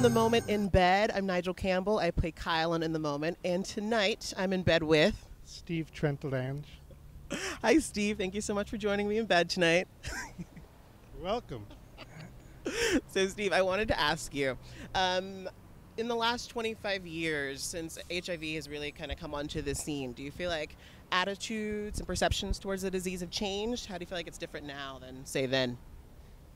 The Moment in Bed. I'm Nigel Campbell. I play Kyle on In the Moment. And tonight I'm in bed with Steve Trentlange. Hi, Steve. Thank you so much for joining me in bed tonight. You're welcome. So, Steve, I wanted to ask you, in the last 25 years, since HIV has really kind of come onto the scene, do you feel like attitudes and perceptions towards the disease have changed? How do you feel like it's different now than, say, then?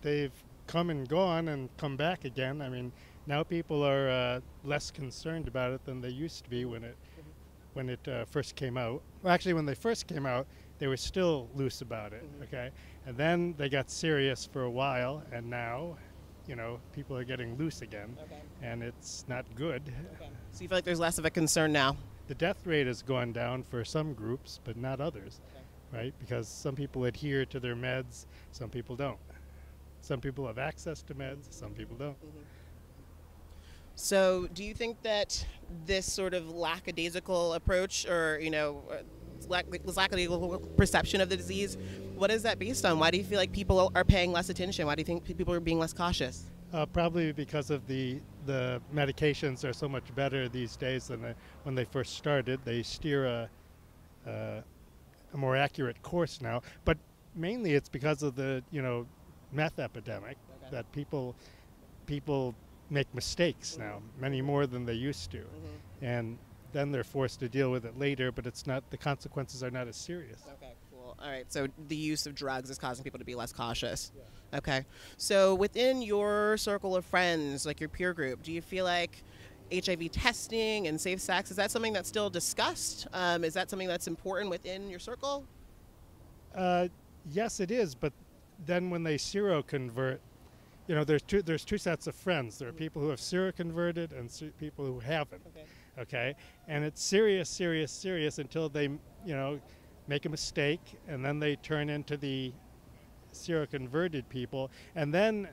They've come and gone and come back again. I mean, now people are less concerned about it than they used to be when it first came out. Well, actually, when they first came out, they were still loose about it, okay? And then they got serious for a while, and now, you know, people are getting loose again, and it's not good. So you feel like there's less of a concern now? The death rate has gone down for some groups, but not others, right? Because some people adhere to their meds, some people don't. Some people have access to meds, some people don't. So do you think that this sort of lackadaisical approach or, you know, lackadaisical perception of the disease, what is that based on? Why do you feel like people are paying less attention? Why do you think people are being less cautious? Probably because of the medications are so much better these days than when they first started. They steer a more accurate course now, but mainly it's because of the, you know, meth epidemic, that people make mistakes now, many more than they used to, and then they're forced to deal with it later, but it's not, the consequences are not as serious. Okay, cool. All right, so the use of drugs is causing people to be less cautious. Yeah. Okay, so within your circle of friends, like your peer group, do you feel like HIV testing and safe sex, is that something that's still discussed? Is that something that's important within your circle? Yes, it is, but then when they seroconvert, you know, there's two sets of friends. There are people who have seroconverted and people who haven't. Okay, and it's serious until they, you know, make a mistake, and then they turn into the seroconverted people, and then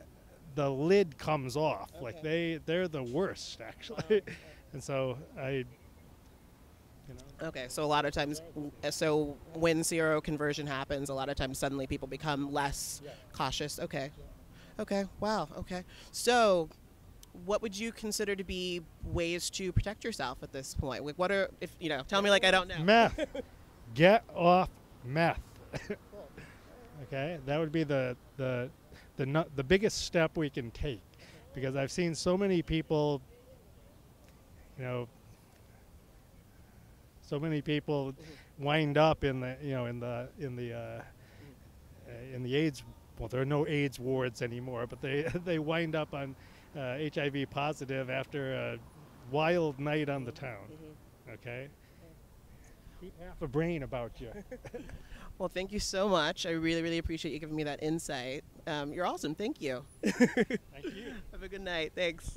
the lid comes off. Like they're the worst, actually. And so Okay, so a lot of times, so when seroconversion happens, a lot of times suddenly people become less cautious. Okay. Okay, wow, okay. So what would you consider to be ways to protect yourself at this point? Like, what are, if you know, tell me like I don't know. Meth. Get off meth. Okay, that would be the biggest step we can take, because I've seen so many people, you know, wind up in the, you know, in the AIDS. Well, there are no AIDS wards anymore, but they wind up on HIV positive after a wild night on the town. Okay, keep half a brain about you. Well, thank you so much. I really appreciate you giving me that insight. You're awesome. Thank you. Thank you. Have a good night. Thanks.